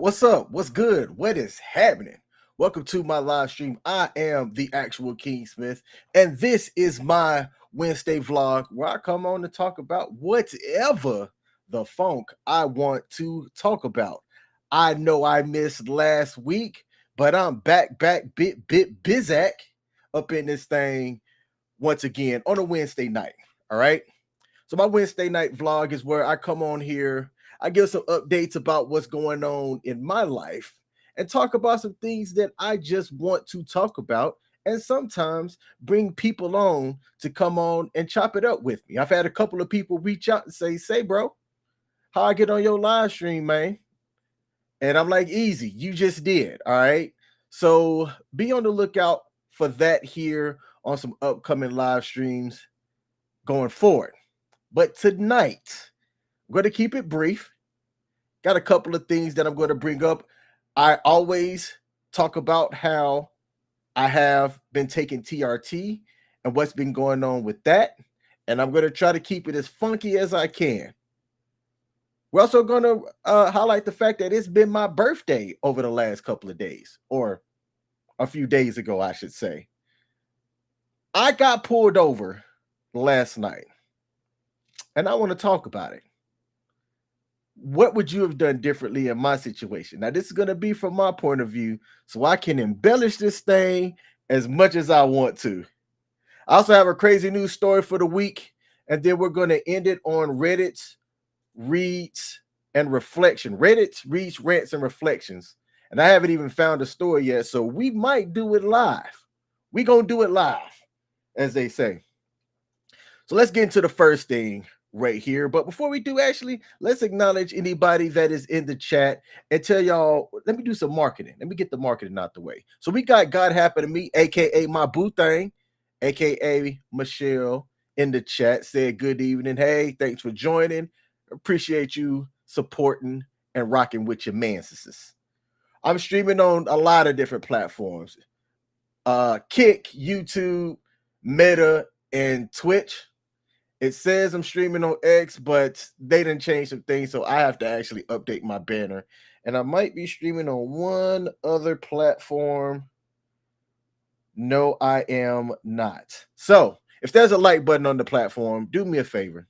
What's up? What's good? What is happening? Welcome to my live stream. I am the actual King Smith, and this is my Wednesday vlog where I come on to talk about whatever the funk I want to talk about. I know I missed last week, but I'm back, bit bizak up in this thing once again on a Wednesday night. All right. So my Wednesday night vlog is where I come on here, I give some updates about what's going on in my life and talk about some things that I just want to talk about, and sometimes bring people on to come on and chop it up with me. I've had a couple of people reach out and say, bro, how I get on your live stream, man? And I'm like, easy, you just did. All right. So be on the lookout for that here on some upcoming live streams going forward. But tonight, I'm going to keep it brief. Got a couple of things that I'm going to bring up. I always talk about how I have been taking TRT and what's been going on with that. And I'm going to try to keep it as funky as I can. We're also going to highlight the fact that it's been my birthday over the last couple of days, or a few days ago, I should say. I got pulled over last night, and I want to talk about it. What would you have done differently in my situation? Now, this is going to be from my point of view, so I can embellish this thing as much as I want to. I also have a crazy news story for the week, and then we're going to end it on Reddit's Reads and Reflection. Reddit's Reads, Rants, and Reflections. And I haven't even found a story yet, so we might do it live. We're going to do it live, as they say. So let's get into the first thing right here. But before we do, actually, let's acknowledge anybody that is in the chat and tell y'all, let me do some marketing. Let me get the marketing out the way. So we got God Happen to Me, aka my boo thing, aka Michelle in the chat, said good evening. Hey, thanks for joining. Appreciate you supporting and rocking with your manses. I'm streaming on a lot of different platforms. Kick, YouTube, Meta, and Twitch. It says I'm streaming on X, but they didn't change some things, so I have to actually update my banner. And I might be streaming on one other platform. No, I am not. So if there's a like button on the platform, do me a favor.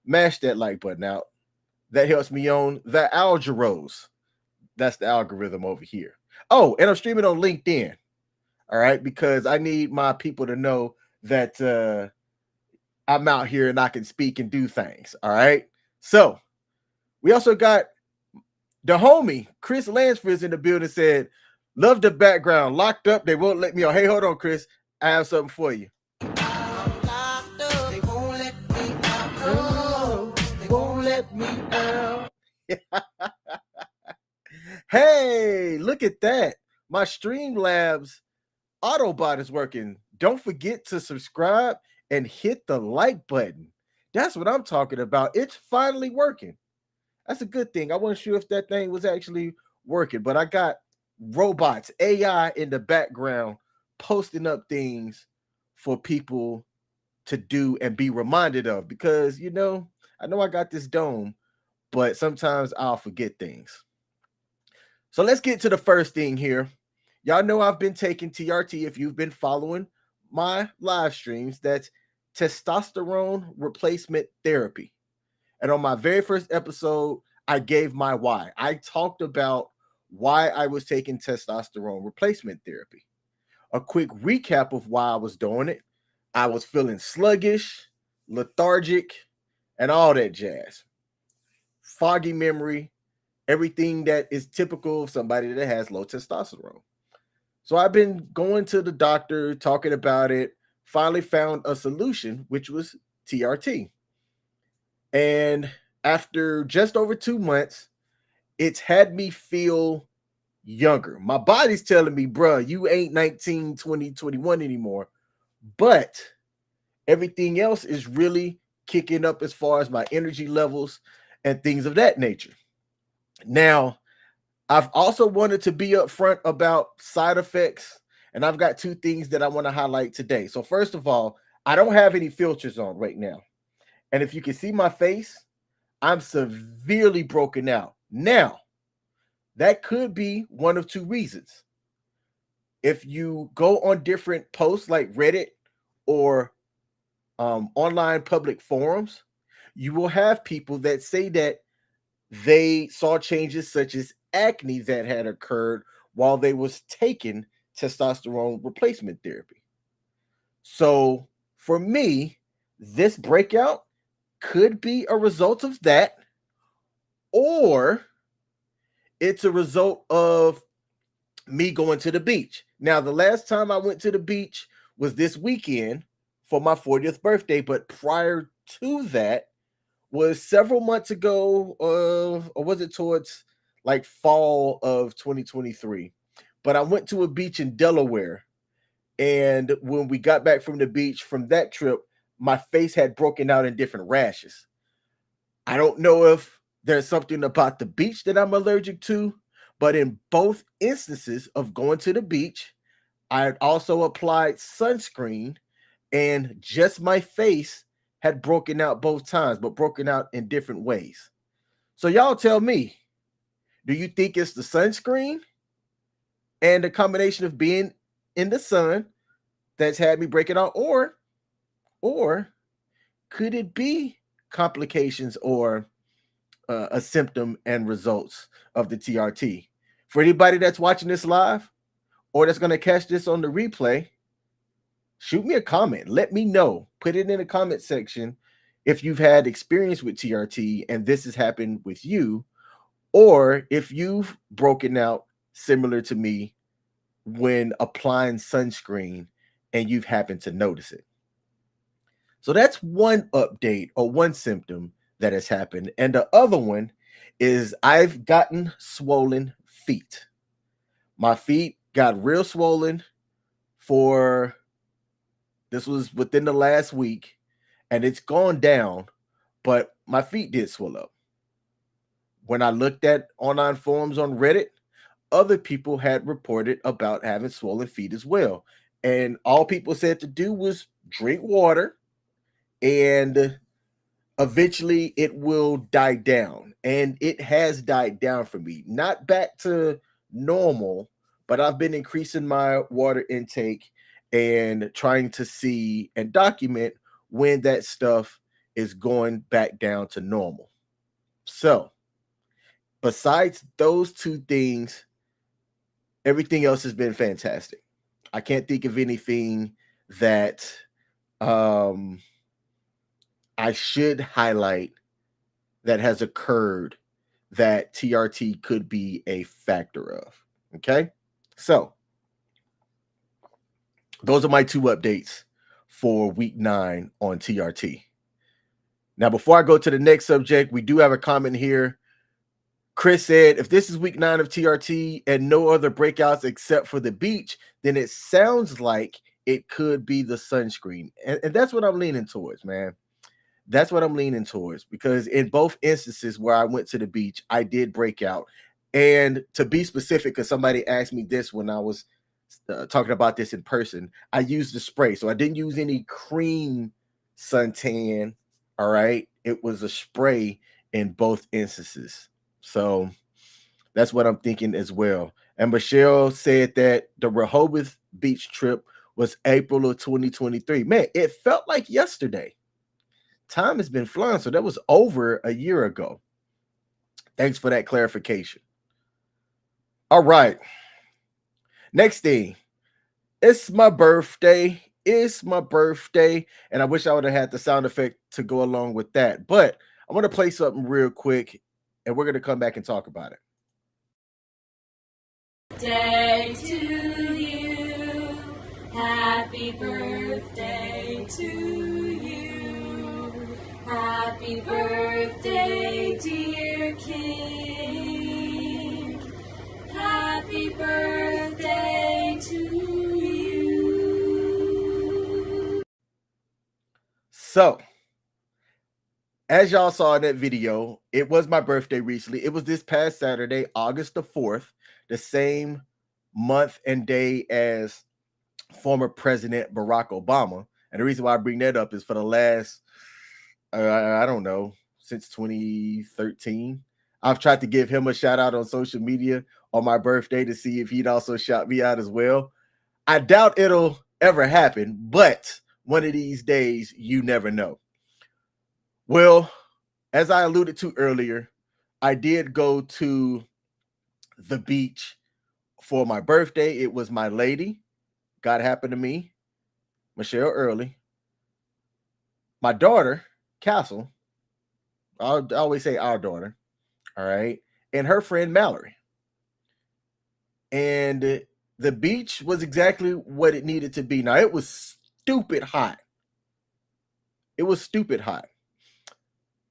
Mash that like button out. That helps me on the algorithm. That's the algorithm over here. Oh, and I'm streaming on LinkedIn. All right, because I need my people to know that I'm out here and I can speak and do things. All right. So we also got the homie Chris Lansford's in the building, said, love the background. Locked up. They won't let me out. Hey, hold on, Chris. I have something for you. They won't let me out. No, they won't let me out. Hey, look at that. My Streamlabs Autobot is working. Don't forget to subscribe and hit the like button. That's what I'm talking about. It's finally working. That's a good thing. I wasn't sure if that thing was actually working, but I got robots, AI in the background posting up things for people to do and be reminded of, because, you know I got this dome, but sometimes I'll forget things. So let's get to the first thing here. Y'all know I've been taking TRT. If you've been following my live streams, that's testosterone replacement therapy. And on my very first episode, I gave my why. I talked about why I was taking testosterone replacement therapy. A quick recap of why I was doing it. I was feeling sluggish, lethargic, and all that jazz. Foggy memory, everything that is typical of somebody that has low testosterone. So I've been going to the doctor, talking about it, finally found a solution, which was TRT. And after just over 2 months, it's had me feel younger. My body's telling me, bruh, you ain't 19, 20, 21 anymore. But everything else is really kicking up as far as my energy levels and things of that nature. Now, I've also wanted to be upfront about side effects, and I've got two things that I want to highlight today. So first of all, I don't have any filters on right now. And if you can see my face, I'm severely broken out. Now, That could be one of two reasons. If you go on different posts like Reddit or online public forums, you will have people that say that they saw changes such as acne that had occurred while they was taking testosterone replacement therapy. So for me, this breakout could be a result of that, or it's a result of me going to the beach. Now, the last time I went to the beach was this weekend for my 40th birthday, but prior to that was several months ago, or was it towards like fall of 2023? But I went to a beach in Delaware, and when we got back from the beach from that trip, my face had broken out in different rashes. I don't know if there's something about the beach that I'm allergic to, but in both instances of going to the beach, I had also applied sunscreen, and just my face had broken out both times, but broken out in different ways. So y'all tell me, do you think it's the sunscreen and the combination of being in the sun that's had me break it out, or could it be complications or a symptom and results of the TRT? For anybody that's watching this live or that's going to catch this on the replay, shoot me a comment. Let me know. Put it in the comment section if you've had experience with TRT and this has happened with you, or if you've broken out similar to me when applying sunscreen and you've happened to notice it. So that's one update or one symptom that has happened. And the other one is I've gotten swollen feet. My feet got real swollen for this was within the last week, and it's gone down, but my feet did swell up. When I looked at online forums on Reddit, other people had reported about having swollen feet as well. And all people said to do was drink water, and eventually it will die down. And it has died down for me. Not back to normal, but I've been increasing my water intake and trying to see and document when that stuff is going back down to normal. So, besides those two things, everything else has been fantastic. I can't think of anything that I should highlight that has occurred that TRT could be a factor of. Okay. So those are my two updates for week 9 on TRT. Now, before I go to the next subject, we do have a comment here. Chris said, if this is week 9 of TRT and no other breakouts except for the beach, then it sounds like it could be the sunscreen. And that's what I'm leaning towards, man. That's what I'm leaning towards, because in both instances where I went to the beach, I did break out. And to be specific, because somebody asked me this when I was talking about this in person, I used the spray. So I didn't use any cream suntan. All right. It was a spray in both instances. So that's what I'm thinking as well. And Michelle said that the Rehoboth beach trip was April of 2023. Man, it felt like yesterday. Time has been flying. So that was over a year ago. Thanks for that clarification. All right. Next thing. It's my birthday. It's my birthday. And I wish I would have had the sound effect to go along with that. But I want to play something real quick, and we're going to come back and talk about it. Day to you. Happy birthday to you. Happy birthday, dear King. Happy birthday to you. So, as y'all saw in that video, it was my birthday recently. It was this past Saturday, August the 4th, the same month and day as former President Barack Obama. And the reason why I bring that up is for the last, I don't know, since 2013, I've tried to give him a shout out on social media on my birthday to see if he'd also shout me out as well. I doubt it'll ever happen, but one of these days, you never know. Well, as I alluded to earlier, I did go to the beach for my birthday. It was my lady, God happened to me, Michelle Early, my daughter, Castle. I always say our daughter, all right, and her friend Mallory. And the beach was exactly what it needed to be. Now, it was stupid hot. It was stupid hot.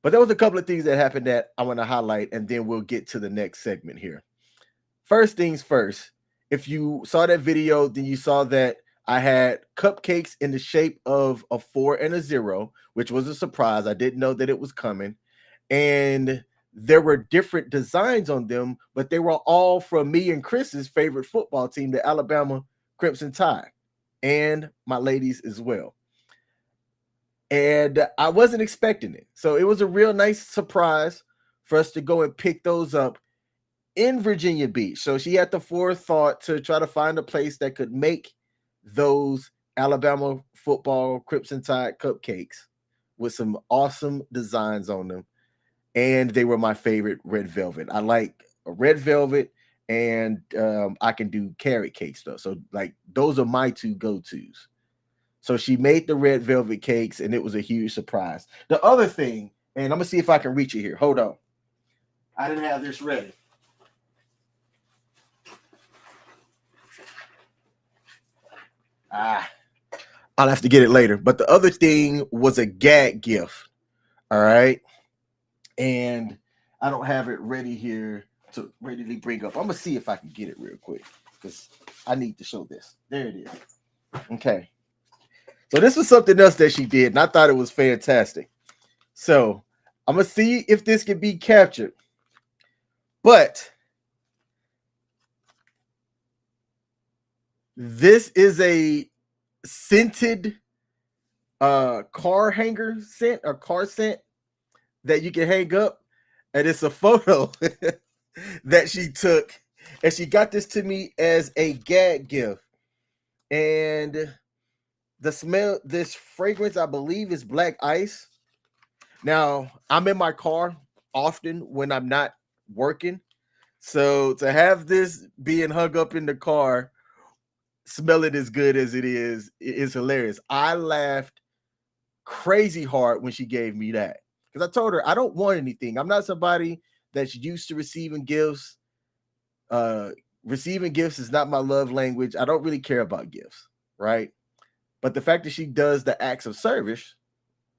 But there was a couple of things that happened that I want to highlight, and then we'll get to the next segment here. First things first, if you saw that video, then you saw that I had cupcakes in the shape of a 4 and a 0, which was a surprise. I didn't know that it was coming. And there were different designs on them, but they were all from me and Chris's favorite football team, the Alabama Crimson Tide, and my ladies as well. And I wasn't expecting it. So it was a real nice surprise for us to go and pick those up in Virginia Beach. So she had the forethought to try to find a place that could make those Alabama football Crimson Tide cupcakes with some awesome designs on them. And they were my favorite red velvet. I like a red velvet, and I can do carrot cake stuff. So like those are my two go-tos. So she made the red velvet cakes, and it was a huge surprise. The other thing, and I'm gonna see if I can reach it here. Hold on. I didn't have this ready. I'll have to get it later. But the other thing was a gag gift. All right. And I don't have it ready here to readily bring up. I'm gonna see if I can get it real quick because I need to show this. There it is. Okay. So this was something else that she did, and I thought it was fantastic. So I'm gonna see if this can be captured. But this is a scented car hanger scent or car scent that you can hang up, and it's a photo that she took, and she got this to me as a gag gift. And the smell, this fragrance, I believe, is black ice. Now, I'm in my car often when I'm not working, so to have this being hung up in the car, smelling as good as it is hilarious. I laughed crazy hard when she gave me that, because I told her I don't want anything. I'm not somebody that's used to receiving gifts. Receiving gifts is not my love language. I don't really care about gifts, right? But the fact that she does the acts of service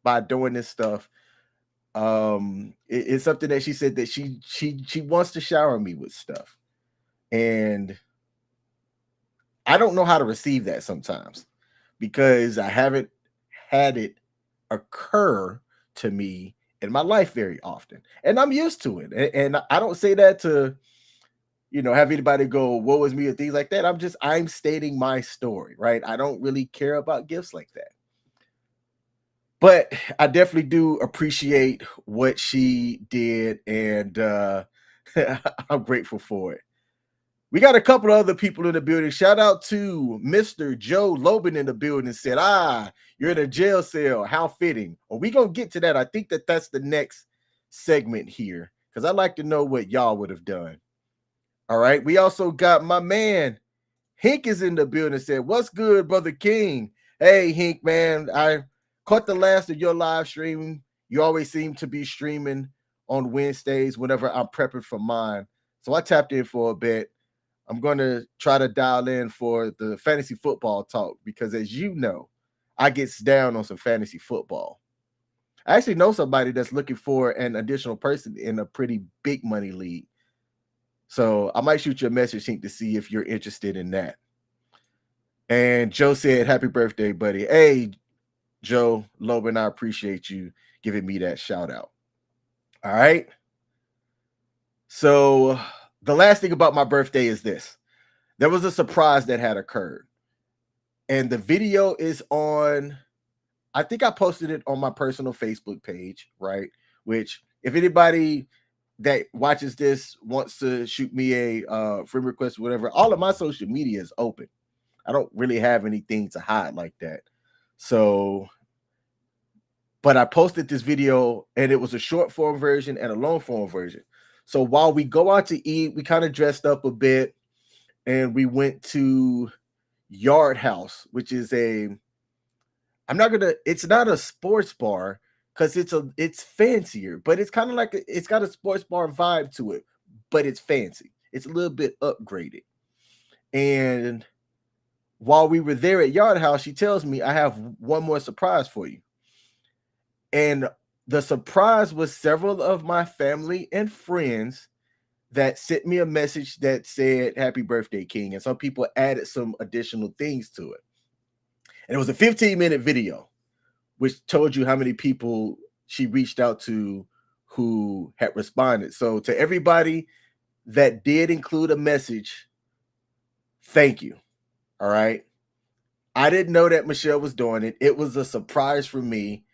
by doing this stuff, it's something that she said that she wants to shower me with stuff, and I don't know how to receive that sometimes because I haven't had it occur to me in my life very often, and I'm used to it. And I don't say that to, have anybody go, woe is me, or things like that. I'm stating my story, right? I don't really care about gifts like that. But I definitely do appreciate what she did, and I'm grateful for it. We got a couple of other people in the building. Shout out to Mr. Joe Loban in the building. Said, you're in a jail cell. How fitting. Well, we're going to get to that. I think that's the next segment here, because I'd like to know what y'all would have done. All right. We also got my man, Hink is in the building. Said, what's good, Brother King? Hey, Hink, man. I caught the last of your live stream. You always seem to be streaming on Wednesdays whenever I'm prepping for mine. So I tapped in for a bit. I'm going to try to dial in for the fantasy football talk because, as you know, I get down on some fantasy football. I actually know somebody that's looking for an additional person in a pretty big money league. So I might shoot you a message, Hink, to see if you're interested in that. And Joe said, happy birthday, buddy. Hey, Joe Loban, I appreciate you giving me that shout out. All right. So the last thing about my birthday is this. There was a surprise that had occurred. And the video is on, I think I posted it on my personal Facebook page, right? Which, if anybody that watches this wants to shoot me a friend request, whatever, all of my social media is open. I don't really have anything to hide like that. So, but I posted this video and it was a short form version and a long form version. So while we go out to eat, we kind of dressed up a bit and we went to Yard House, which is it's not a sports bar because it's fancier, but it's kind of like it's got a sports bar vibe to it, but it's fancy. It's a little bit upgraded. And while we were there at Yard House, she tells me, I have one more surprise for you. And the surprise was several of my family and friends that sent me a message that said, "Happy birthday, King." And some people added some additional things to it. And it was a 15-minute video, which told you how many people she reached out to who had responded. So to everybody that did include a message, thank you. All right. I didn't know that Michelle was doing it. It was a surprise for me.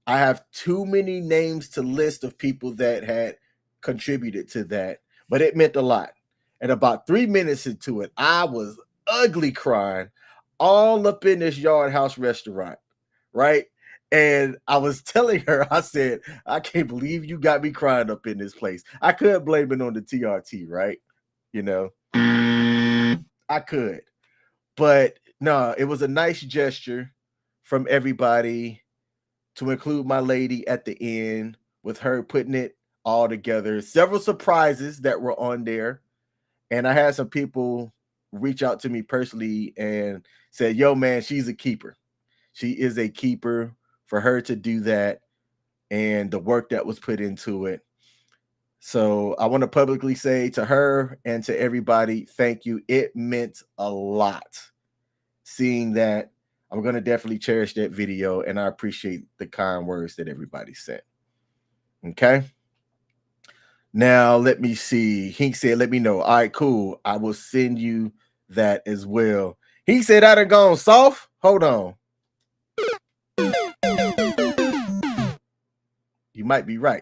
I have too many names to list of people that had contributed to that, but it meant a lot. And about 3 minutes into it, I was ugly crying all up in this Yard House restaurant, right? And I was telling her, I said, I can't believe you got me crying up in this place. I could blame it on the TRT, right? You know, I could. But no, it was a nice gesture from everybody to include my lady at the end with her putting it all together. Several surprises that were on there. And I had some people reach out to me personally and said, yo, man, she's a keeper. She is a keeper for her to do that and the work that was put into it. So I want to publicly say to her and to everybody, thank you. It meant a lot seeing that. I'm going to definitely cherish that video, and I appreciate the kind words that everybody said. Okay. Now, let me see. He said, let me know. All right, cool. I will send you that as well. He said, I done gone soft. Hold on. You might be right.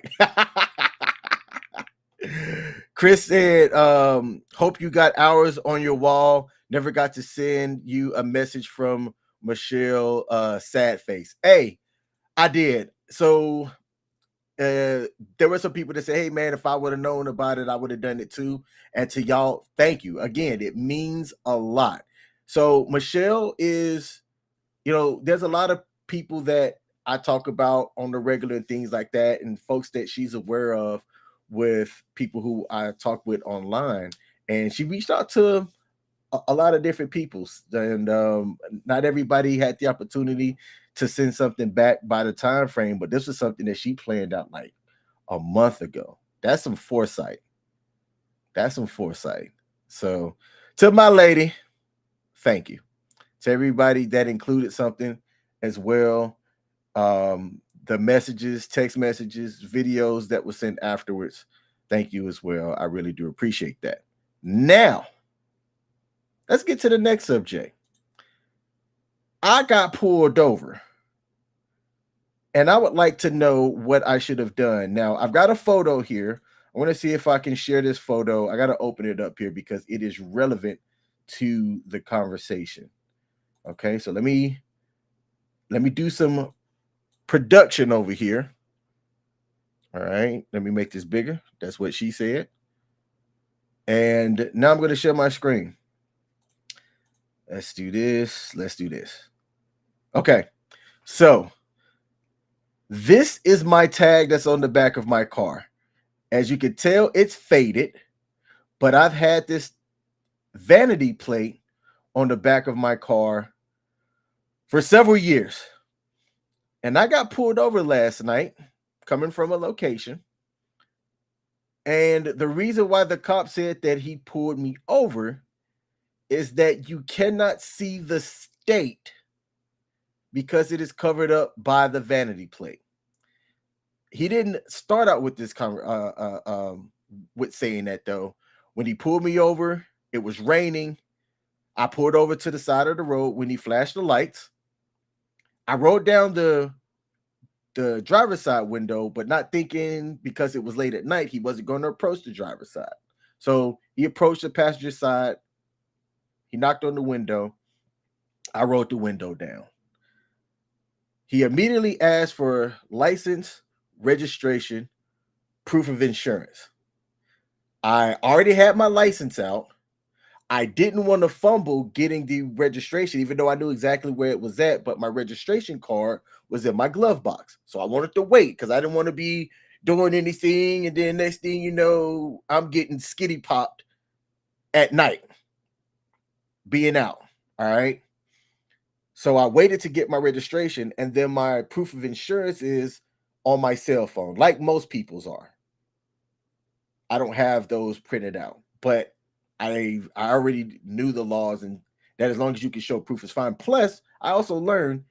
Chris said, hope you got hours on your wall. Never got to send you a message from Michelle, sad face. Hey, I did. So there were some people that say, hey man, if I would have known about it, I would have done it too. And to y'all, thank you. Again, it means a lot. So Michelle is, there's a lot of people that I talk about on the regular and things like that, and folks that she's aware of with people who I talk with online. And she reached out to a lot of different people, and not everybody had the opportunity to send something back by the time frame, but this was something that she planned out like a month ago. That's some foresight. So to my lady, thank you. To everybody that included something as well, the messages, text messages, videos that were sent afterwards, thank you as well. I really do appreciate that. Now let's get to the next subject. I got pulled over, and I would like to know what I should have done. Now, I've got a photo here. I want to see if I can share this photo. I got to open it up here because it is relevant to the conversation. Okay, so let me do some production over here. All right, let me make this bigger. That's what she said. And now I'm going to share my screen. Let's do this. Okay, so this is my tag that's on the back of my car. As you can tell, it's faded, but I've had this vanity plate on the back of my car for several years. And I got pulled over last night coming from a location. And the reason why the cop said that he pulled me over is that you cannot see the state because it is covered up by the vanity plate. He didn't start out with this with saying that though. When he pulled me over, it was raining. I pulled over to the side of the road when he flashed the lights. I rolled down the the driver's side window, but not thinking because it was late at night, he wasn't going to approach the driver's side. So he approached the passenger side. He knocked on the window. I rolled the window down. He immediately asked for license, registration, proof of insurance. I already had my license out. I didn't want to fumble getting the registration, even though I knew exactly where it was at, but my registration card was in my glove box. So I wanted to wait because I didn't want to be doing anything. And then next thing you know, I'm getting skitty popped at night, being out. All right. So I waited to get my registration, and then my proof of insurance is on my cell phone, like most people's are. I don't have those printed out, but I already knew the laws, and that as long as you can show proof is fine. Plus, I also learned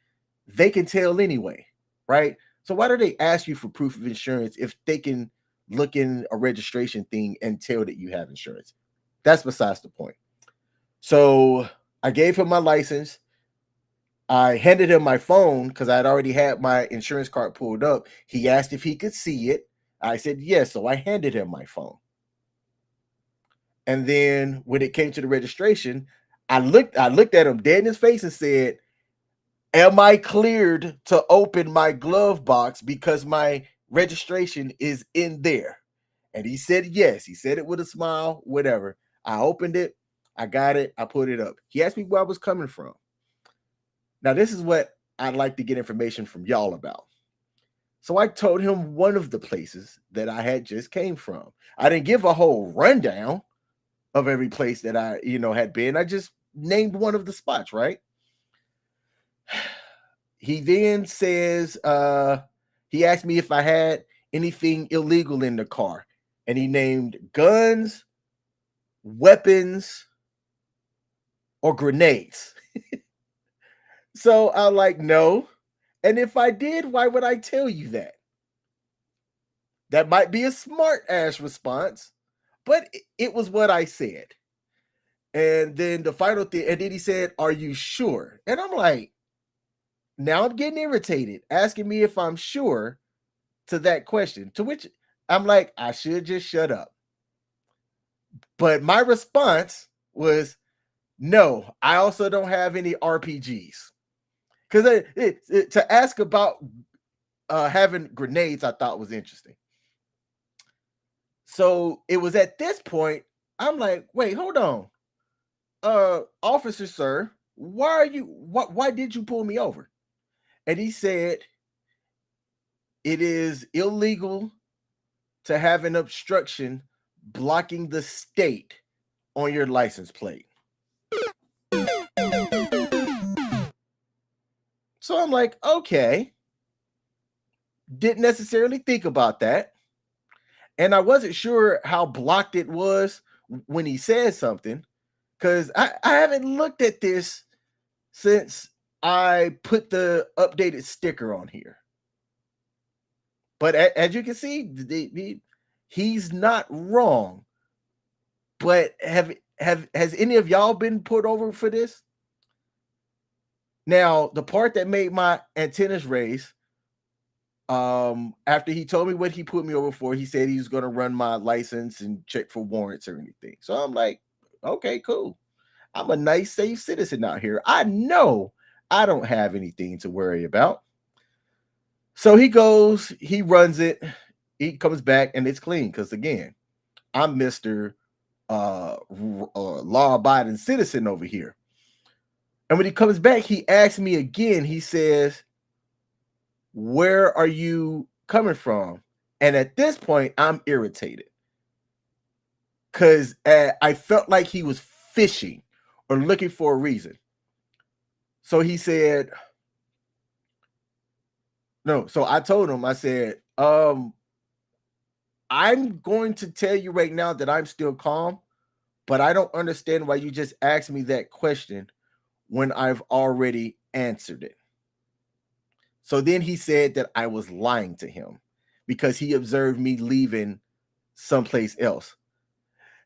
they can tell anyway, right? So why do they ask you for proof of insurance if they can look in a registration thing and tell that you have insurance? That's besides the point. So I gave him my license. I handed him my phone because I had already had my insurance card pulled up. He asked if he could see it. I said yes, so I handed him my phone. And then when it came to the registration, I looked at him dead in his face and said, "Am I cleared to open my glove box because my registration is in there?" And he said yes. He said it with a smile, whatever. I opened it, I got it, I put it up. He asked me where I was coming from. Now, this is what I'd like to get information from y'all about. So I told him one of the places that I had just came from. I didn't give a whole rundown of every place that I, had been. I just named one of the spots, right? He then says, he asked me if I had anything illegal in the car. And he named guns, weapons, or grenades. So I'm like, no. And if I did, why would I tell you that? That might be a smart ass response, but it was what I said. And then the final thing, and then he said, "Are you sure?" And I'm like, now I'm getting irritated, asking me if I'm sure to that question, to which I'm like, I should just shut up. But my response was, no, I also don't have any RPGs. Because to ask about having grenades, I thought was interesting. So it was at this point, I'm like, wait, hold on. Officer, sir, why did you pull me over? And he said, it is illegal to have an obstruction blocking the state on your license plate. So I'm like, okay. Didn't necessarily think about that. And I wasn't sure how blocked it was when he said something, because I haven't looked at this since I put the updated sticker on here. But as you can see, he's not wrong. But has any of y'all been put over for this? Now, the part that made my antennas raise, after he told me what he put me over for, he said he was going to run my license and check for warrants or anything. So I'm like, okay, cool. I'm a nice, safe citizen out here. I know I don't have anything to worry about. So he goes, he runs it, he comes back, and it's clean. Because again, I'm Mr. Law-abiding citizen over here. And when he comes back, he asks me again, he says, "Where are you coming from?" And at this point, I'm irritated because I felt like he was fishing or looking for a reason. So he said, no. So I told him, I said, I'm going to tell you right now that I'm still calm, but I don't understand why you just asked me that question when I've already answered it. So then he said that I was lying to him because he observed me leaving someplace else.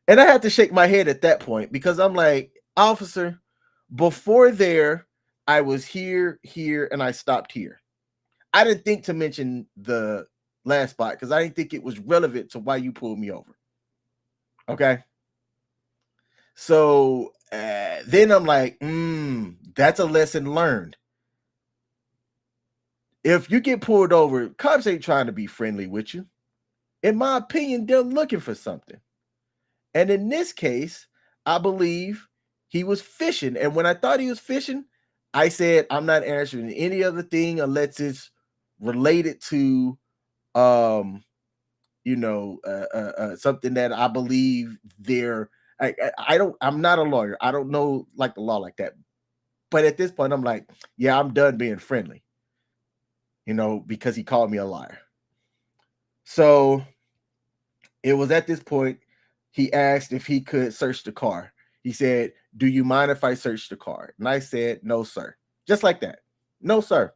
And I had to shake my head at that point because I'm like, officer, before there, I was here, and I stopped here. I didn't think to mention the last spot because I didn't think it was relevant to why you pulled me over. Okay. So then I'm like, that's a lesson learned. If you get pulled over, cops ain't trying to be friendly with you. In my opinion, they're looking for something. And in this case, I believe he was fishing. And when I thought he was fishing, I said, I'm not answering any other thing unless it's related to, um, something that I believe they're. I don't. I'm not a lawyer. I don't know like the law like that. But at this point, I'm like, yeah, I'm done being friendly. Because he called me a liar. So it was at this point he asked if he could search the car. He said, "Do you mind if I search the car?" And I said, "No, sir." Just like that. "No, sir."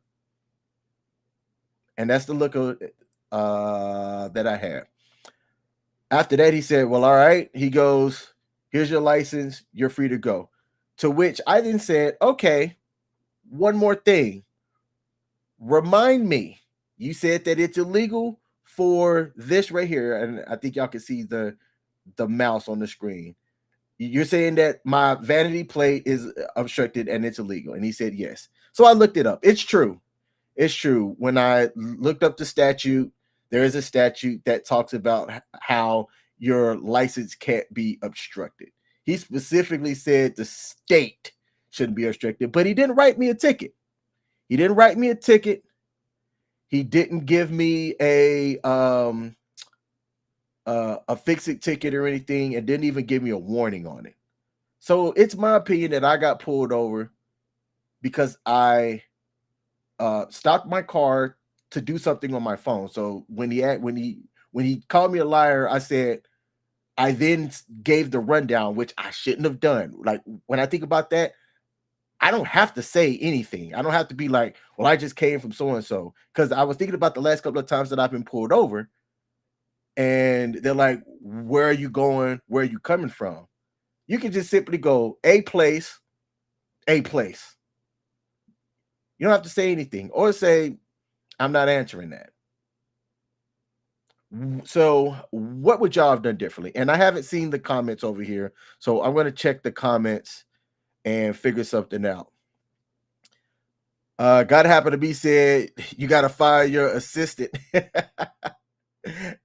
And that's the look of that I had. After that, he said, "Well, all right." He goes, "Here's your license. You're free to go." To which I then said, "Okay, one more thing. Remind me. You said that it's illegal for this right here." And I think y'all can see the mouse on the screen. "You're saying that my vanity plate is obstructed and it's illegal." And he said, "Yes." So I looked it up. It's true. It's true. When I looked up the statute, there is a statute that talks about how your license can't be obstructed. He specifically said the state shouldn't be obstructed, but he didn't write me a ticket. He didn't write me a ticket. He didn't give me a fix-it ticket or anything, and didn't even give me a warning on it. So it's my opinion that I got pulled over because I stopped my car to do something on my phone. So when he called me a liar, I said I then gave the rundown, which I shouldn't have done. Like when I think about that, I don't have to say anything. I don't have to be like, "Well, I just came from so and so," because I was thinking about the last couple of times that I've been pulled over, and they're like, "Where are you going? Where are you coming from?" You can just simply go a place, a place. You don't have to say anything or say, "I'm not answering that." So, what would y'all have done differently? And I haven't seen the comments over here, so I'm going to check the comments and figure something out. God happened to be said, "You got to fire your assistant."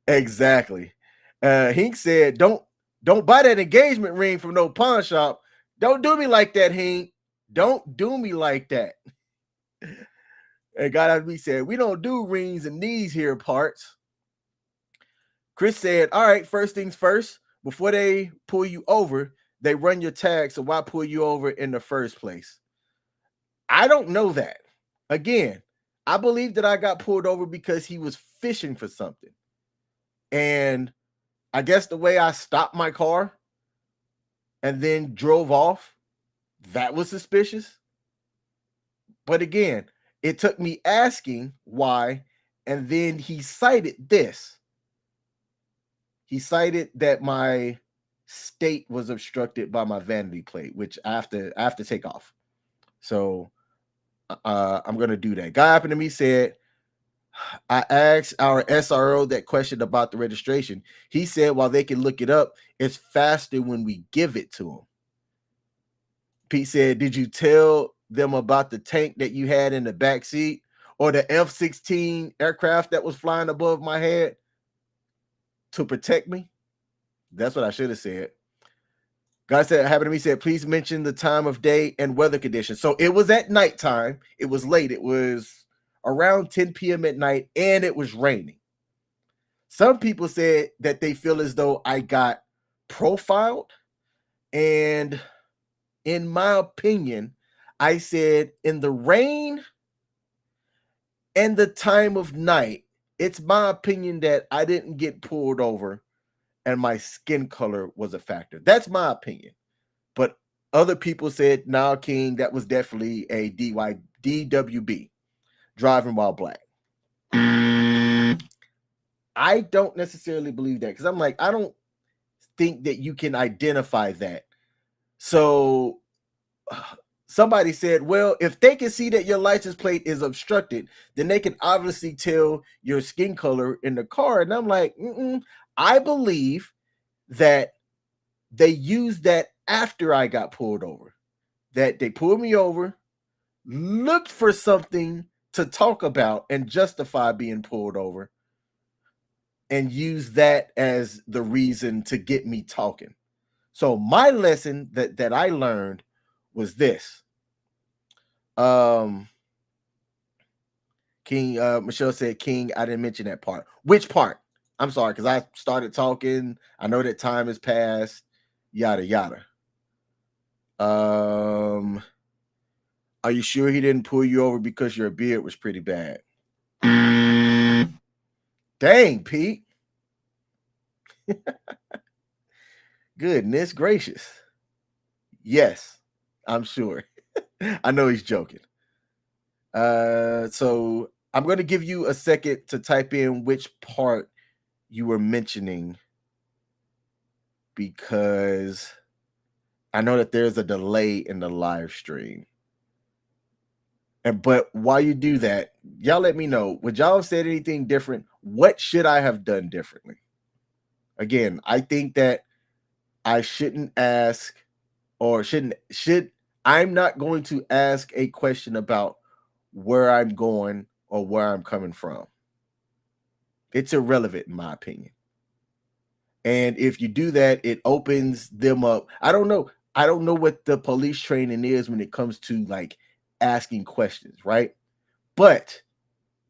Exactly. Hink said, "Don't buy that engagement ring from no pawn shop. Don't do me like that, Hink. Don't do me like that." And God happened to be said, "We don't do rings in these here parts." Chris said, "All right, first things first, before they pull you over, they run your tag. So why pull you over in the first place?" I don't know that. Again, I believe that I got pulled over because he was fishing for something. And I guess the way I stopped my car and then drove off, that was suspicious. But again, it took me asking why. And then he cited this. He cited that my state was obstructed by my vanity plate, which I have to take off. So I'm gonna do that. Guy happened to me said, "I asked our SRO that question about the registration. He said while they can look it up, it's faster when we give it to them." Pete said, "Did you tell them about the tank that you had in the back seat or the F-16 aircraft that was flying above my head to protect me?" That's what I should have said. God said, happened to me, said, "Please mention the time of day and weather conditions." So it was at nighttime. It was late. It was around 10 p.m. at night, and it was raining. Some people said that they feel as though I got profiled. And in my opinion, I said in the rain and the time of night, it's my opinion that I didn't get pulled over and my skin color was a factor. That's my opinion. But other people said, "Nah, King, that was definitely a DWB, driving while black." I don't necessarily believe that because I'm like, I don't think that you can identify that. So somebody said, well, if they can see that your license plate is obstructed, then they can obviously tell your skin color in the car. And I'm like, I believe that they used that after I got pulled over, that they pulled me over, looked for something to talk about and justify being pulled over, and used that as the reason to get me talking. So my lesson that I learned was this. King, Michelle said, King, I didn't mention that part. Which part? I'm sorry, because I started talking. I know that time has passed. Yada yada. Are you sure he didn't pull you over because your beard was pretty bad? Dang, Pete. Goodness gracious. Yes, I'm sure. I know he's joking. So I'm going to give you a second to type in which part you were mentioning, because I know that there's a delay in the live stream. But while you do that, y'all let me know. Would y'all have said anything different? What should I have done differently? Again, I think that I shouldn't ask, or I'm not going to ask a question about where I'm going or where I'm coming from. It's irrelevant in my opinion. And if you do that, it opens them up. I don't know what the police training is when it comes to like asking questions, right? But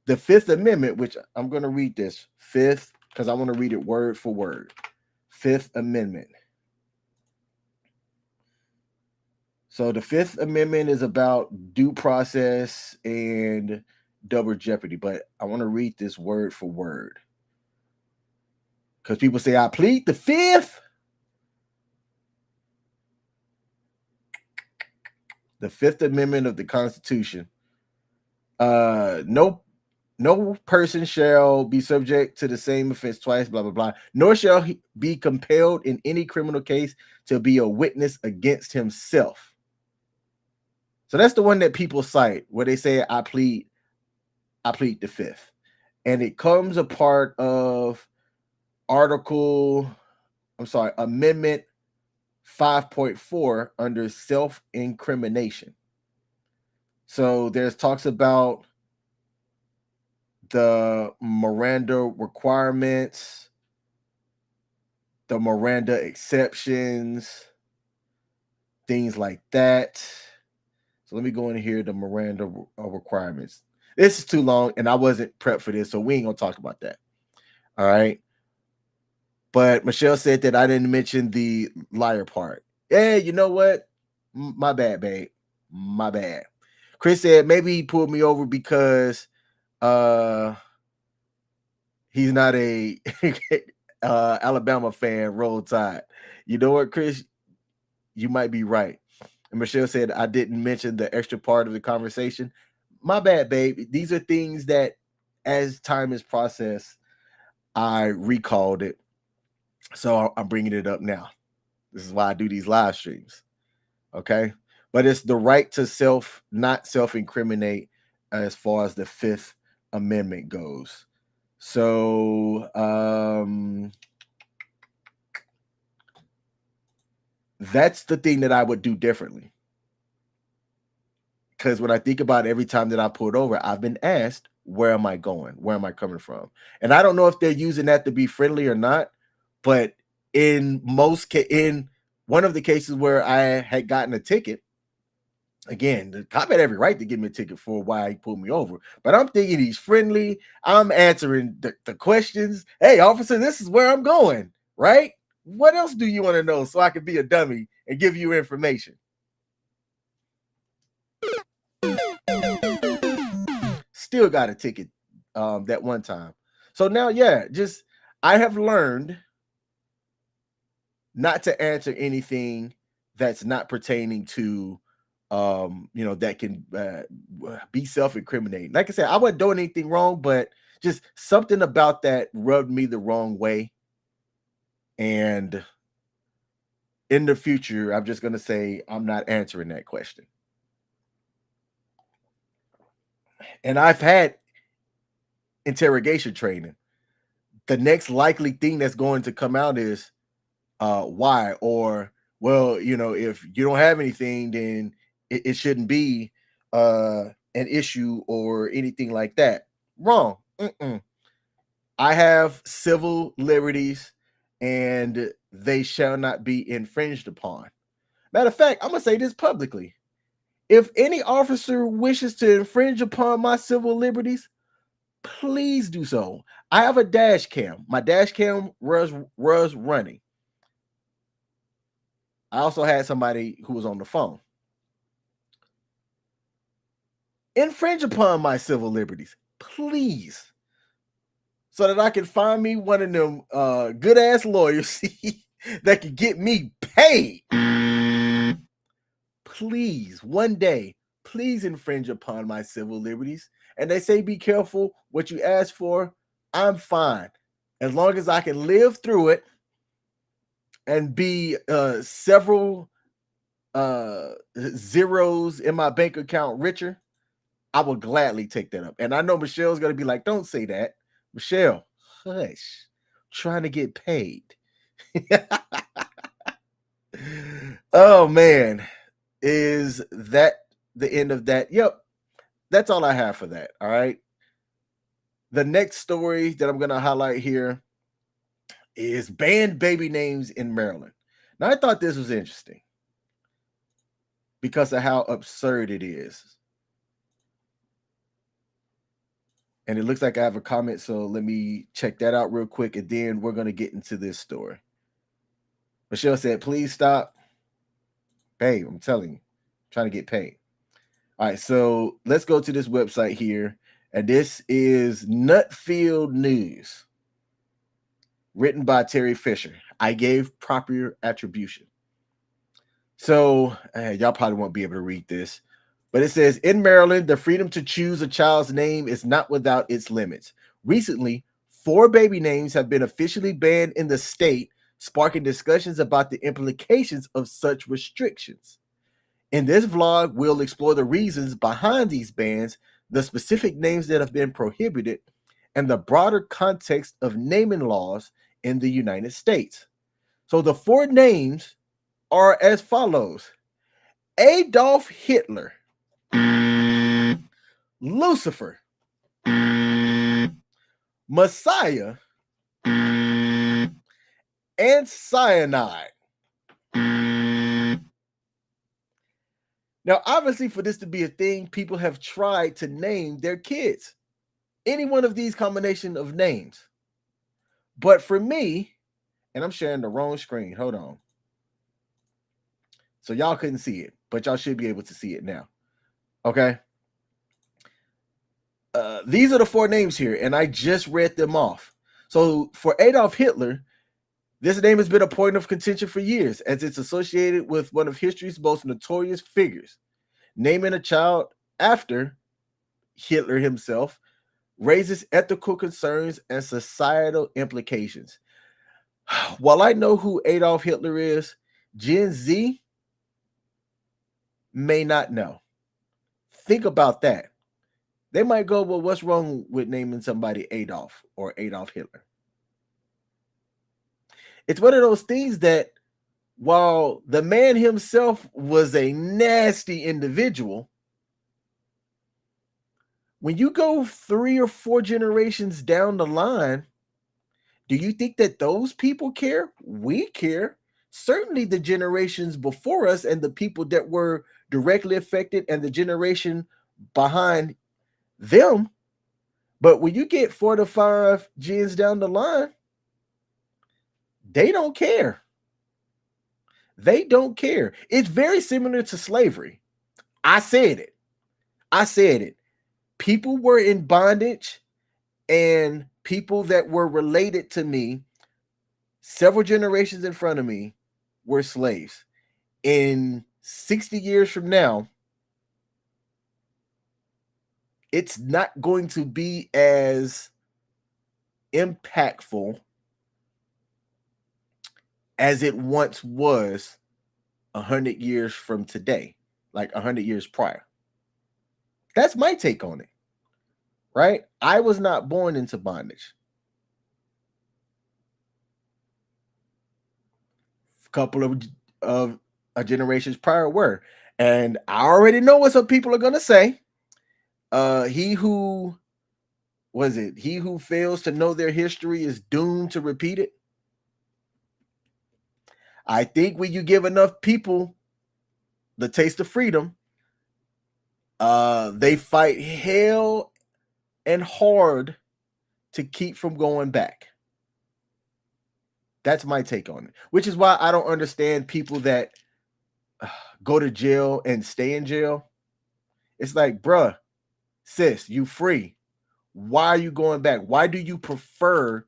the Fifth Amendment, which I'm going to read this fifth, because I want to read it word for word. Fifth Amendment. So the Fifth Amendment is about due process and double jeopardy, but I want to read this word for word, because people say I plead the Fifth. The Fifth Amendment of the Constitution. No person shall be subject to the same offense twice, blah, blah, blah, nor shall he be compelled in any criminal case to be a witness against himself. So that's the one that people cite where they say, I plead the Fifth. And it comes a part of Amendment 5.4 under self-incrimination. So there's talks about the Miranda requirements, the Miranda exceptions, things like that. So let me go in here, the Miranda requirements. This is too long, and I wasn't prepped for this, so we ain't going to talk about that. All right. But Michelle said that I didn't mention the liar part. Hey, you know what? My bad, babe. My bad. Chris said maybe he pulled me over because he's not a Alabama fan. Roll Tide. You know what, Chris? You might be right. And Michelle said I didn't mention the extra part of the conversation. My bad, babe. These are things that, as time is processed, I recalled it. So I'm bringing it up now. This is why I do these live streams. Okay. But it's the right to not self-incriminate as far as the Fifth Amendment goes. So that's the thing that I would do differently. Because when I think about every time that I pulled over, I've been asked, where am I going? Where am I coming from? And I don't know if they're using that to be friendly or not, but in one of the cases where I had gotten a ticket, again, the cop had every right to give me a ticket for why he pulled me over. But I'm thinking he's friendly. I'm answering the questions. Hey, officer, this is where I'm going, right? What else do you want to know so I can be a dummy and give you information? Still got a ticket that one time. So now, yeah, I have learned not to answer anything that's not pertaining to that can be self-incriminating. Like I said, I wasn't doing anything wrong, but just something about that rubbed me the wrong way. And in the future, I'm just going to say I'm not answering that question. and I've had interrogation training. The next likely thing that's going to come out is why, or well, if you don't have anything, then it shouldn't be an issue or anything like that. Wrong. I have civil liberties and they shall not be infringed upon. Matter of fact, I'm gonna say this publicly. If any officer wishes to infringe upon my civil liberties, please do so. I have a dash cam. My dash cam was running. I also had somebody who was on the phone. Infringe upon my civil liberties, please, so that I can find me one of them good ass lawyers that can get me paid. Please, one day, please infringe upon my civil liberties. And they say be careful what you ask for. I'm fine as long as I can live through it and be several zeros in my bank account richer. I will gladly take that up. And I know Michelle's going to be like, don't say that. Michelle, hush. Trying to get paid. Oh, man. Is that the end of that? Yep. That's all I have for that. All right. The next story that I'm going to highlight here is banned baby names in Maryland. Now, I thought this was interesting because of how absurd it is. And it looks like I have a comment, so let me check that out real quick, and then we're going to get into this story. Michelle said, please stop. Babe, I'm telling you, I'm trying to get paid. All right, so let's go to this website here, and this is Nutfield News, written by Terry Fisher. I gave proper attribution. So y'all probably won't be able to read this. But it says, in Maryland, the freedom to choose a child's name is not without its limits. Recently, 4 baby names have been officially banned in the state, sparking discussions about the implications of such restrictions. In this vlog, we'll explore the reasons behind these bans, the specific names that have been prohibited, and the broader context of naming laws in the United States. So the 4 names are as follows: Adolf Hitler, Lucifer, Messiah, and Cyanide. Now, obviously, for this to be a thing, people have tried to name their kids any one of these combination of names. But for me, and I'm sharing the wrong screen. Hold on. So y'all couldn't see it, but y'all should be able to see it now. Okay. These are the 4 names here, and I just read them off. So for Adolf Hitler, this name has been a point of contention for years, as it's associated with one of history's most notorious figures. Naming a child after Hitler himself raises ethical concerns and societal implications. While I know who Adolf Hitler is, Gen Z may not know. Think about that. They might go, well, what's wrong with naming somebody Adolf or Adolf Hitler? It's one of those things that while the man himself was a nasty individual, when you go 3 or 4 generations down the line, do you think that those people care? We care. Certainly the generations before us and the people that were directly affected and the generation behind them. But when you get 4 to 5 gens down the line, they don't care. They don't care. It's very similar to slavery. I said it. People were in bondage, and people that were related to me several generations in front of me were slaves. In 60 years from now, it's not going to be as impactful as it once was 100 years from today, like 100 years prior. That's my take on it. right? I was not born into bondage. A couple of generations prior were. And I already know what some people are gonna say. He who was it? He who fails to know their history is doomed to repeat it. I think when you give enough people the taste of freedom, they fight hell and hard to keep from going back. That's my take on it. Which is why I don't understand people that go to jail and stay in jail. It's like, bruh, sis, you free. Why are you going back? Why do you prefer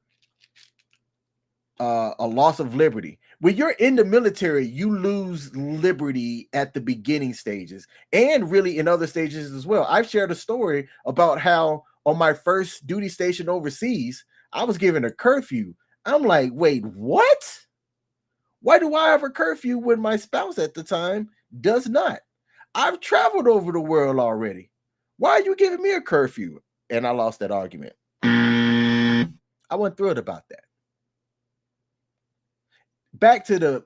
a loss of liberty? When you're in the military, you lose liberty at the beginning stages and really in other stages as well. I've shared a story about how on my first duty station overseas, I was given a curfew. I'm like, wait, what? Why do I have a curfew when my spouse at the time does not? I've traveled over the world already. Why are you giving me a curfew? And I lost that argument. I wasn't thrilled about that. Back to the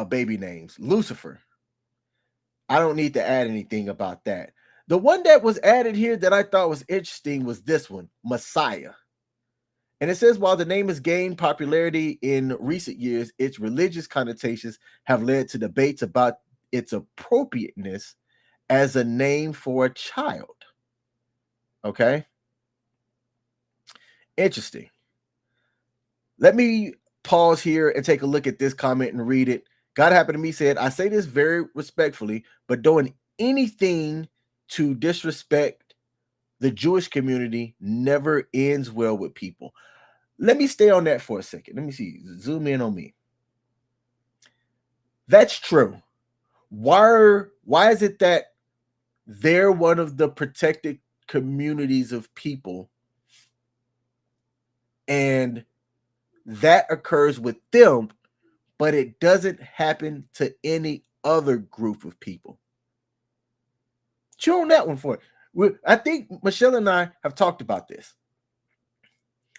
baby names. Lucifer. I don't need to add anything about that. The one that was added here that I thought was interesting was this one, Messiah. And it says, while the name has gained popularity in recent years, its religious connotations have led to debates about its appropriateness as a name for a child. Okay. Interesting. Let me pause here and take a look at this comment and read it. God happened to me said, I say this very respectfully, but doing anything to disrespect the Jewish community never ends well with people. Let me stay on that for a second. Let me see. Zoom in on me. That's true. Why is it that they're one of the protected communities of people and that occurs with them, but it doesn't happen to any other group of people? Chew on that one for it. I think Michelle and I have talked about this.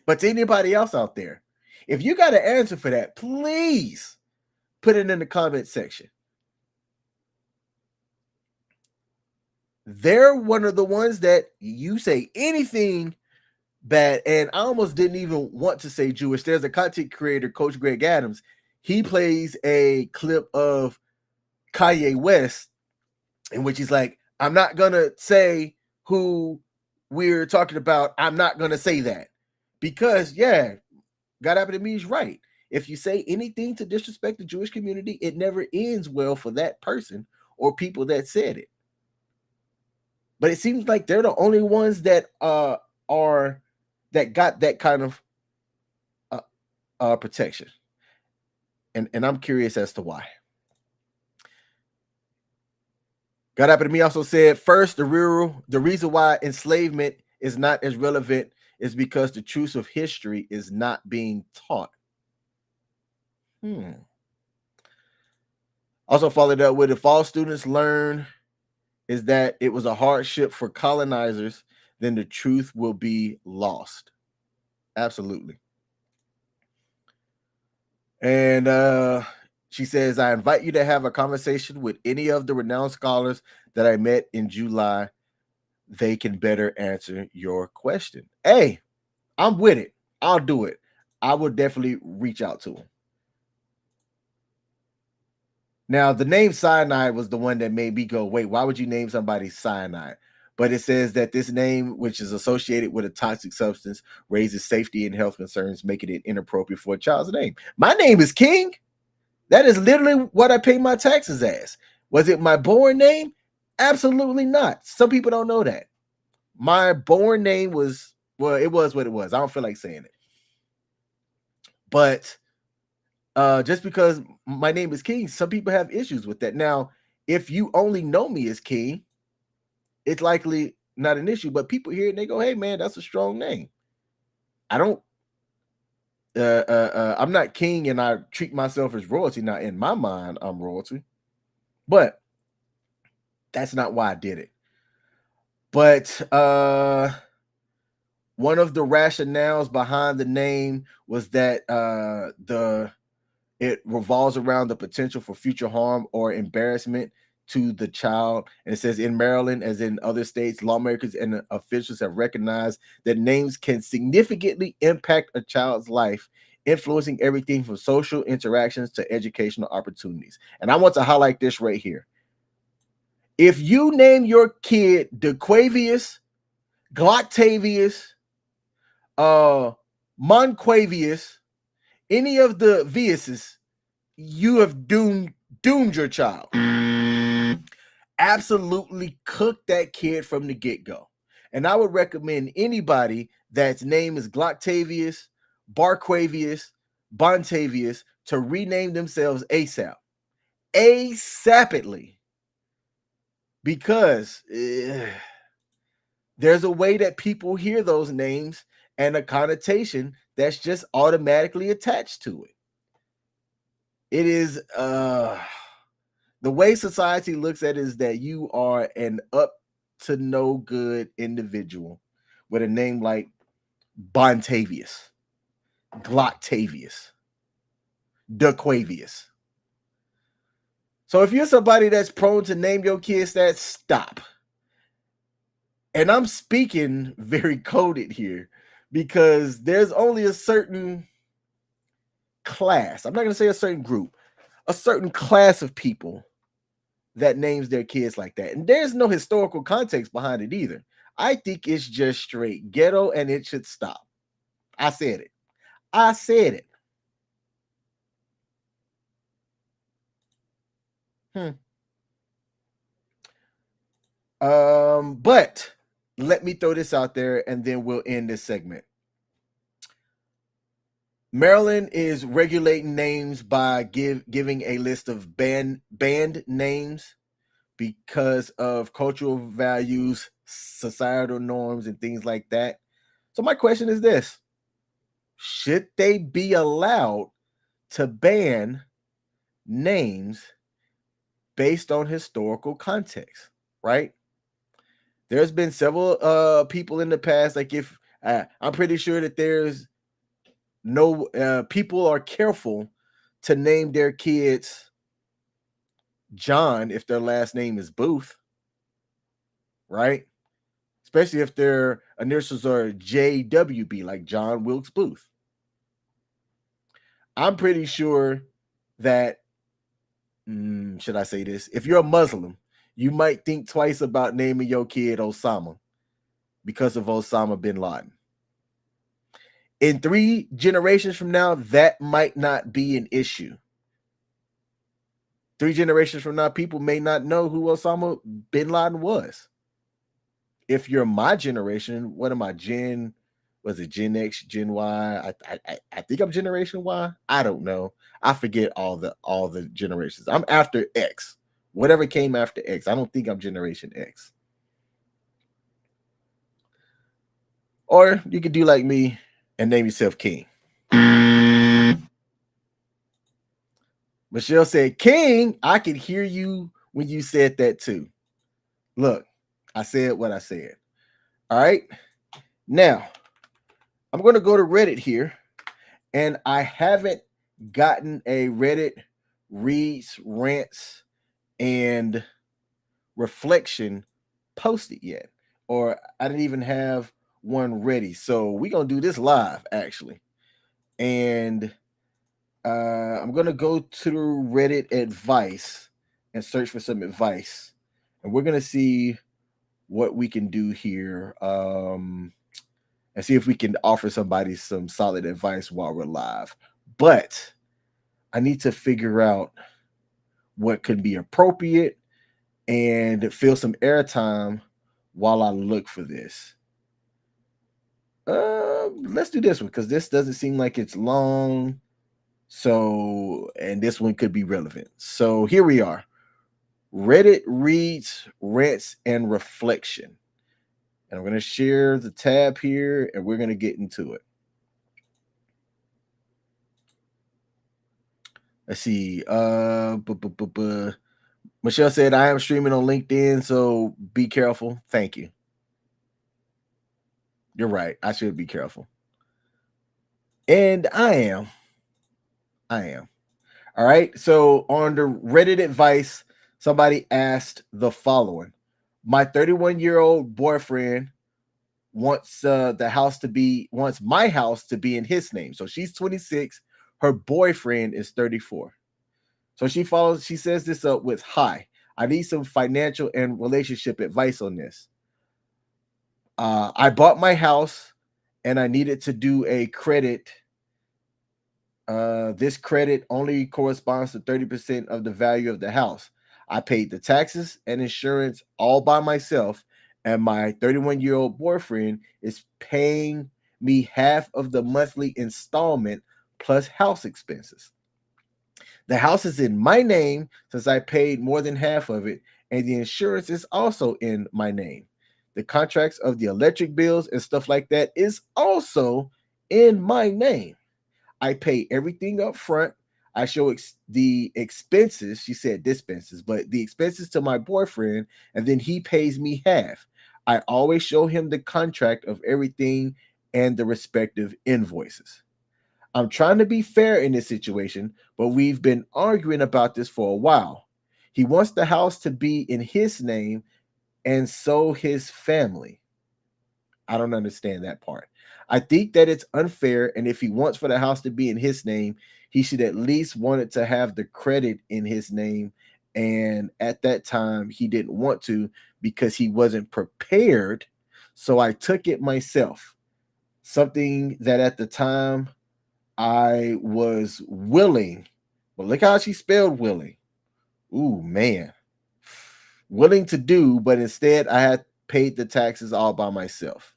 But to anybody else out there, if you got an answer for that, please put it in the comment section. They're one of the ones that you say anything bad, and I almost didn't even want to say Jewish. There's a content creator, Coach Greg Adams. He plays a clip of Kanye West in which he's like, I'm not going to say who we're talking about. I'm not going to say that because, yeah, God happened to me is right. If you say anything to disrespect the Jewish community, it never ends well for that person or people that said it. But it seems like they're the only ones that are that got that kind of protection. And I'm curious as to why. God happened to me also said, first, the reason why enslavement is not as relevant is because the truth of history is not being taught. Also followed up with, if all students learn is that it was a hardship for colonizers, then the truth will be lost. Absolutely. And she says, I invite you to have a conversation with any of the renowned scholars that I met in July. They can better answer your question. Hey, I'm with it. I'll do it. I will definitely reach out to them. Now, the name cyanide was the one that made me go, wait, why would you name somebody cyanide? But it says that this name, which is associated with a toxic substance, raises safety and health concerns, making it inappropriate for a child's name. My name is King. That is literally what I pay my taxes as. Was it my born name? Absolutely not. Some people don't know that. My born name was, well, it was what it was. I don't feel like saying it. But just because my name is King, some people have issues with that. Now, if you only know me as King, it's likely not an issue. But people hear it and they go, hey, man, that's a strong name. I don't, I'm not king and I treat myself as royalty. Now, in my mind, I'm royalty. But that's not why I did it. But One of the rationales behind the name was that it revolves around the potential for future harm or embarrassment to the child. And it says in Maryland, as in other states, lawmakers and officials have recognized that names can significantly impact a child's life, influencing everything from social interactions to educational opportunities. And I want to highlight this right here. If you name your kid DeQuavius, Gloctavius, Monquavius, any of the Viuses, you have doomed your child. Absolutely cook that kid from the get-go. And I would recommend anybody that's name is Gloctavius, Barquavius, Bontavius to rename themselves ASAP. ASAPidly. Because there's a way that people hear those names and a connotation that's just automatically attached to it. It is the way society looks at it is that you are an up to no good individual with a name like Bontavius, Gloctavius, DeQuavius. So if you're somebody that's prone to name your kids that, stop. And I'm speaking very coded here because there's only a certain class. I'm not going to say a certain group, a certain class of people that names their kids like that. And there's no historical context behind it either. I think it's just straight ghetto and it should stop. I said it. I said it. But let me throw this out there and then we'll end this segment. Maryland is regulating names by giving a list of banned names because of cultural values, societal norms, and things like that. So my question is this: should they be allowed to ban names based on historical context? Right? There's been several people in the past, like if I'm pretty sure that there's no people are careful to name their kids John if their last name is Booth, right? Especially if their initials are JWB, like John Wilkes Booth. I'm pretty sure that, should I say this? If you're a Muslim, you might think twice about naming your kid Osama because of Osama bin Laden. In 3 generations from now, that might not be an issue. 3 generations from now, people may not know who Osama bin Laden was. If you're my generation, what am I, was it Gen X, Gen Y? I think I'm Generation Y. I don't know. I forget all the generations. I'm after X. Whatever came after X. I don't think I'm Generation X. Or you could do like me and name yourself King. Michelle said, King, I could hear you when you said that too. Look, I said what I said. All right. Now, I'm going to go to Reddit here, and I haven't gotten a Reddit reads, rants, and reflection posted yet, or I didn't even have one ready. So we're going to do this live, actually. And I'm going to go to Reddit advice and search for some advice. And we're going to see what we can do here and see if we can offer somebody some solid advice while we're live. But I need to figure out what could be appropriate and fill some airtime while I look for this. Let's do this one because this doesn't seem like it's long. So, and this one could be relevant. So here we are. Reddit reads, rants, and reflection. And I'm going to share the tab here and we're going to get into it. Let's see. Michelle said, I am streaming on LinkedIn, so be careful. Thank you. You're right. I should be careful. And I am. I am. All right. So on the Reddit advice, somebody asked the following. My 31-year-old boyfriend wants my house to be in his name. So she's 26. Her boyfriend is 34. So she says this up with, "Hi, I need some financial and relationship advice on this. I bought my house and I needed to do a credit. This credit only corresponds to 30% of the value of the house. I paid the taxes and insurance all by myself, and my 31-year-old boyfriend is paying me half of the monthly installment plus house expenses. The house is in my name since I paid more than half of it, and the insurance is also in my name. The contracts of the electric bills and stuff like that is also in my name. I pay everything up front. I show the expenses, she said dispenses, but the expenses to my boyfriend, and then he pays me half. I always show him the contract of everything and the respective invoices. I'm trying to be fair in this situation, but we've been arguing about this for a while. He wants the house to be in his name and so his family. I don't understand that part. I think that it's unfair, and if he wants for the house to be in his name, he should at least want it to have the credit in his name. And at that time, he didn't want to because he wasn't prepared. So I took it myself. Something that at the time I was willing, but look how she spelled willing. Ooh, man. Willing to do, but instead I had paid the taxes all by myself.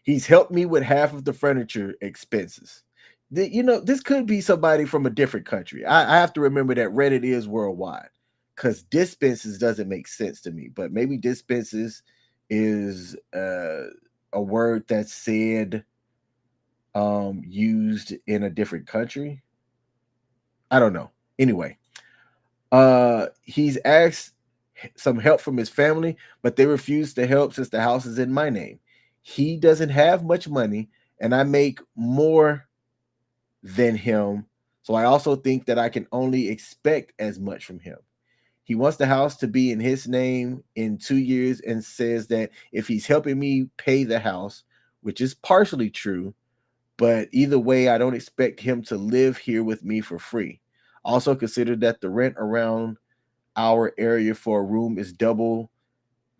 He's helped me with half of the furniture expenses. This could be somebody from a different country. I have to remember that Reddit is worldwide because dispenses doesn't make sense to me, but maybe dispenses is a word that's said used in a different country. I don't know. Anyway, he's asked some help from his family, but they refuse to help since the house is in my name. He doesn't have much money, and I make more than him. So I also think that I can only expect as much from him. He wants the house to be in his name in 2 years and says that if he's helping me pay the house, which is partially true, but either way, I don't expect him to live here with me for free. Also, consider that the rent around our area for a room is double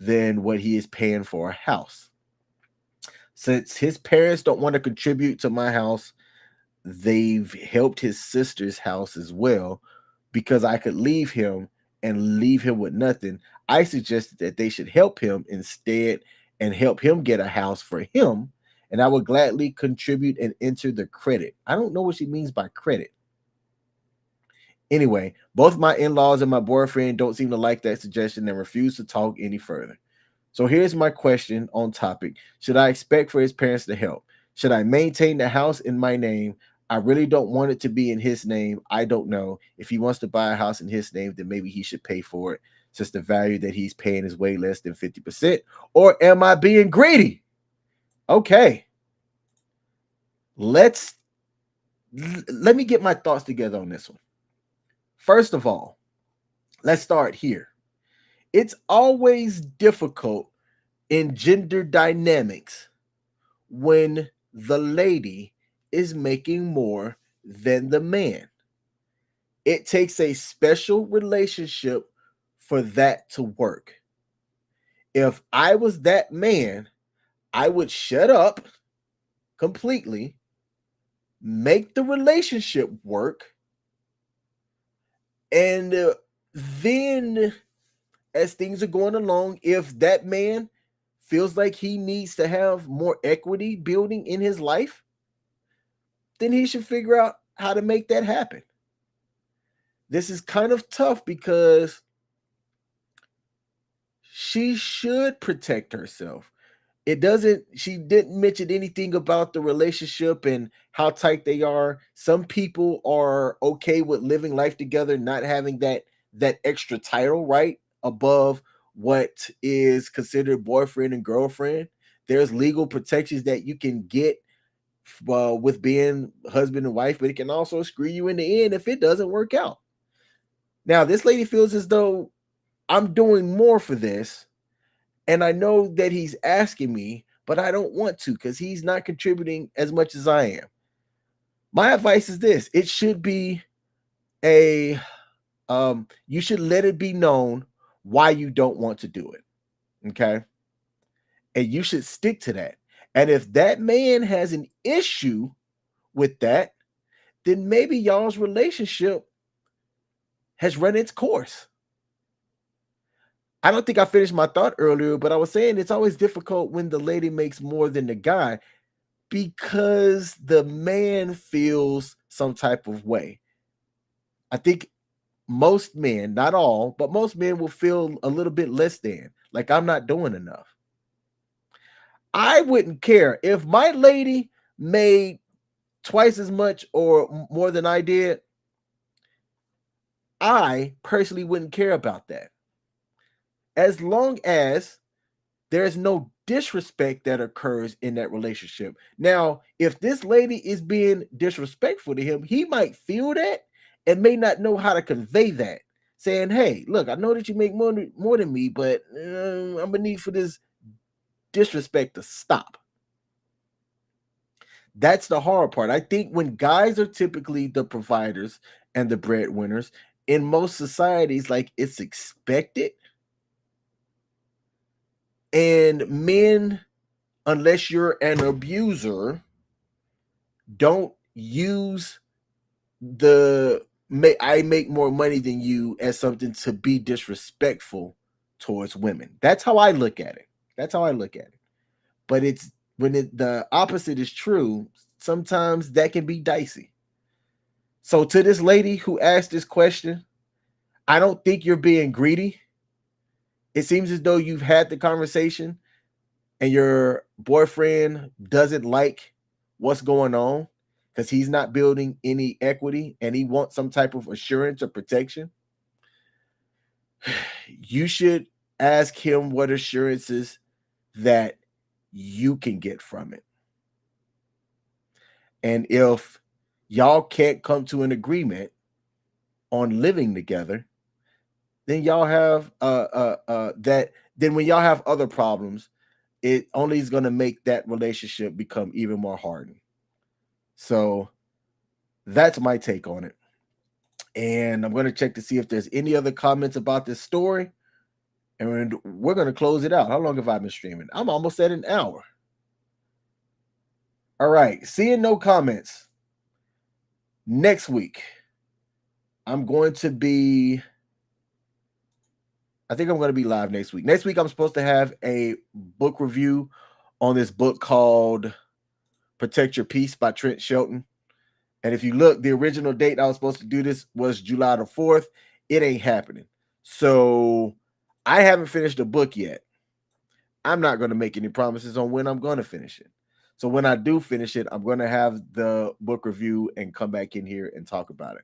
than what he is paying for a house. Since his parents don't want to contribute to my house, they've helped his sister's house as well because I could leave him and leave him with nothing. I suggested that they should help him instead and help him get a house for him, and I would gladly contribute and enter the credit. I don't know what she means by credit. Anyway, both my in-laws and my boyfriend don't seem to like that suggestion and refuse to talk any further. So here's my question on topic. Should I expect for his parents to help? Should I maintain the house in my name? I really don't want it to be in his name. I don't know. If he wants to buy a house in his name, then maybe he should pay for it since the value that he's paying is way less than 50%. Or am I being greedy? Okay. Let me get my thoughts together on this one. First of all, let's start here. It's always difficult in gender dynamics when the lady is making more than the man. It takes a special relationship for that to work. If I was that man, I would shut up completely, make the relationship work, and then as things are going along, if that man feels like he needs to have more equity building in his life, then he should figure out how to make that happen. This is kind of tough because she should protect herself. She didn't mention anything about the relationship and how tight they are. Some people are okay with living life together, not having that extra title right above what is considered boyfriend and girlfriend. there's legal protections that you can get with being husband and wife, but it can also screw you in the end if it doesn't work out. Now, this lady feels as though I'm doing more for this, and I know that he's asking me, but I don't want to because he's not contributing as much as I am. My advice is this: it should be a you should let it be known why you don't want to do it. Okay. And you should stick to that. And if that man has an issue with that, then maybe y'all's relationship has run its course. I don't think I finished my thought earlier, but I was saying it's always difficult when the lady makes more than the guy because the man feels some type of way. I think most men, not all, but most men will feel a little bit less than, like I'm not doing enough. I wouldn't care if my lady made twice as much or more than I did. I personally wouldn't care about that. As long as there's no disrespect that occurs in that relationship. Now, if this lady is being disrespectful to him, he might feel that and may not know how to convey that. Saying, hey, look, I know that you make more than me, but I'm gonna need for this disrespect to stop. That's the hard part. I think when guys are typically the providers and the breadwinners, in most societies, like it's expected. And men, unless you're an abuser, don't use I make more money than you as something to be disrespectful towards women. That's how I look at it. That's how I look at it. But it's when the opposite is true, sometimes that can be dicey. So to this lady who asked this question, I don't think you're being greedy. It seems as though you've had the conversation and your boyfriend doesn't like what's going on because he's not building any equity and he wants some type of assurance or protection. You should ask him what assurances that you can get from it. And if y'all can't come to an agreement on living together, then y'all have then when y'all have other problems, it only is going to make that relationship become even more hardened. So that's my take on it. And I'm going to check to see if there's any other comments about this story. And we're going to close it out. How long have I been streaming? I'm almost at an hour. All right. Seeing no comments. Next week, I think I'm going to be live next week. Next week, I'm supposed to have a book review on this book called Protect Your Peace by Trent Shelton. And if you look, the original date I was supposed to do this was July the 4th. It ain't happening. So I haven't finished the book yet. I'm not going to make any promises on when I'm going to finish it. So when I do finish it, I'm going to have the book review and come back in here and talk about it.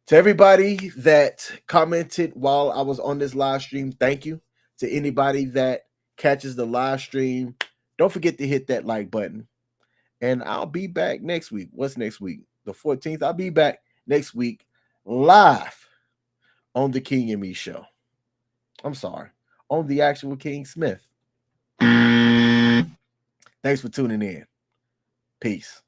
To everybody that commented while I was on this live stream, thank you. To anybody that catches the live stream, don't forget to hit that like button. And I'll be back next week. What's next week? The 14th. I'll be back next week live on the King and Me show. I'm sorry. On the actual King Smith. Thanks for tuning in. Peace.